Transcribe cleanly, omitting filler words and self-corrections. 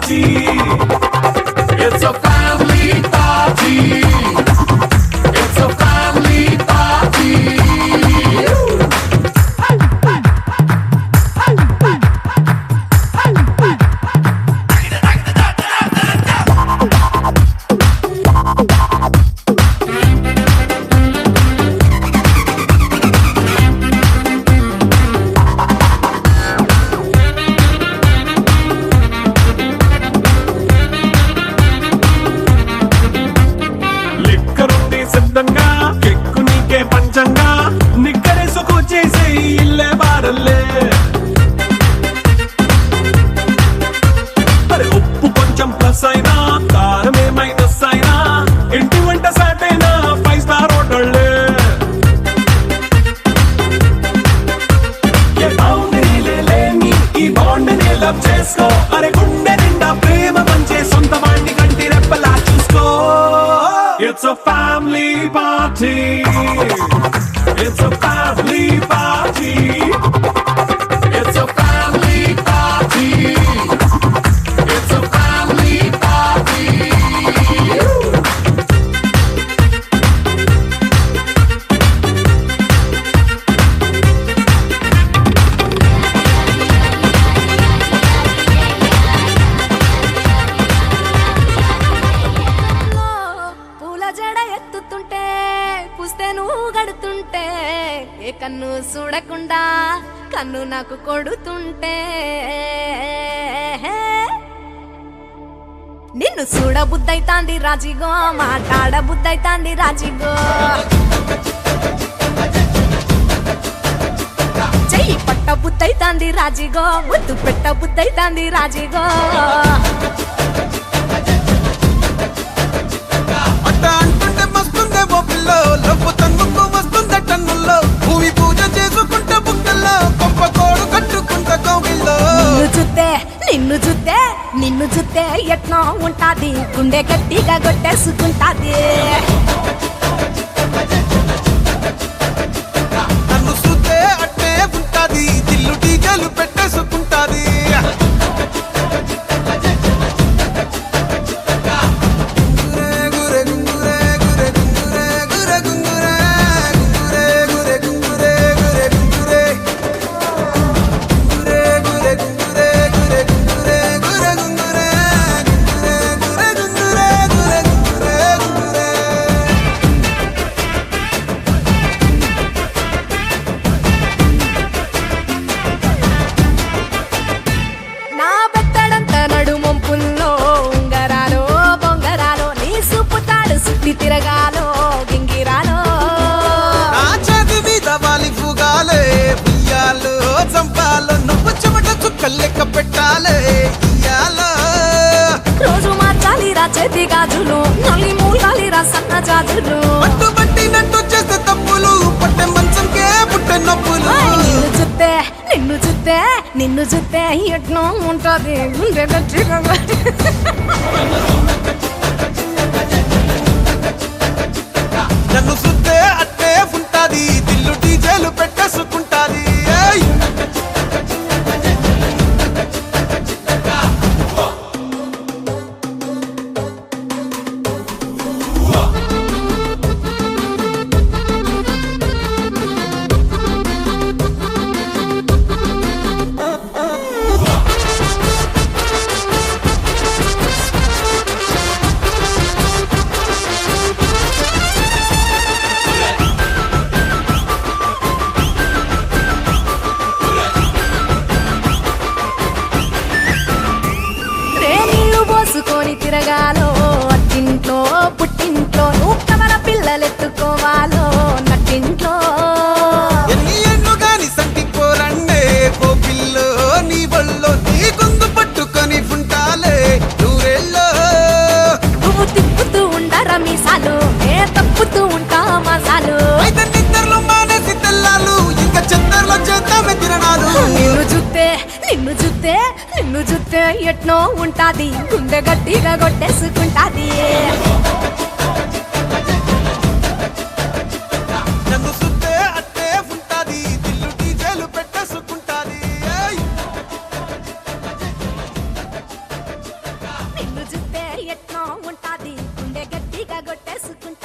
party. It's a family party. It's a family party. సిద్ధంగా కెక్కు నీకే పంచంగా నిక్కరేసుకు చేసే ఇల్లే బారల్లే అరే ఉప్పు కొంచెం ప్లస్ అయినా కారమే మైనస్ అయినా ఇంటి వంట సాట్ అయినా 5 స్టార్ హోటళ్ళే ఏ బౌండరీలే లేని ఈ బాండ్ ని లవ్ చేసుకో అరే గుండె నిండా ప్రేమ పంచే సొంత వాణ్ణి కంటి రెప్పలా చూసుకో. It's a family party. It's a family party. It's a family party. It's a family party. గడుతుంటే ఏ కన్ను చూడకుండా కన్ను నాకు కొడుతుంటే నిన్ను చూడ బుద్ధైతాంది రాజిగో మాట్లాడ బుద్ధైతాంది రాజిగో చెయ్యి పట్ట బుద్ధైతాంది రాజిగో ముద్దు పెట్ట బుద్ధైతాంది రాజిగో నిన్ను చూస్తే ఎట్లా ఉంటాది గుండె గట్టిగా కొట్టేసుకుంటాది నన్ను చూస్తే అట్టే ఉంటాది దిల్లు డీజలు పెట్టేసుకుంటాది తిరగాలో గింగిరాలో నా చేతి మీద వాలి ఫుగాలే బియ్యాలు చంపాలో నువ్వు చెమట చుక్కలు లెక్క పెట్టాలే ఇయ్యాలో రోజు మార్చాలి రా చేతి గాజులు నల్లి మూలాలి రా సన్న జాజులు పట్టు పట్టినట్టు చేస్తే తప్పులు పట్టే మంచంకే పుట్టే నొప్పులు నిన్ను చూస్తే ఎట్నో ఉంటది గుండె గట్టిగా నన్ను చూస్తే అట్టే ఉంటాది దిల్లు డీజేలు పెట్టేసుకుంటాది తిరగాలో అట్టింట్లో పుట్టింట్లో నువ్వు కవర పిల్లలెత్తుకోవాలో నట్టింట్లో ఎన్ని ఎన్ను గాని సంటిపోరండే ఓ పిల్లో నీ వల్లో నీ గొంతు పట్టుకొని ఉంటాలే నూరెల్లో నువ్వు తిప్పుతూ ఉండరా మీసాలు ఏ తప్పుతూ ఉంటా మసాలు అయితే నిద్రలో మానేసి తెల్లాలు ఇంకా చెత్తర్లో చేద్దామే తిరణాలు నిన్ను చూస్తే ఎట్నో ఉంటాది గుండె గట్టిగా కొట్టేసుకుంటాది నన్ను చూస్తే అట్టే ఉంటాది దిల్లు డీజేలు పెట్టేసుకుంటాది ఎట్నో ఉంటాది గుండె గట్టిగా కొట్టేసుకుంటా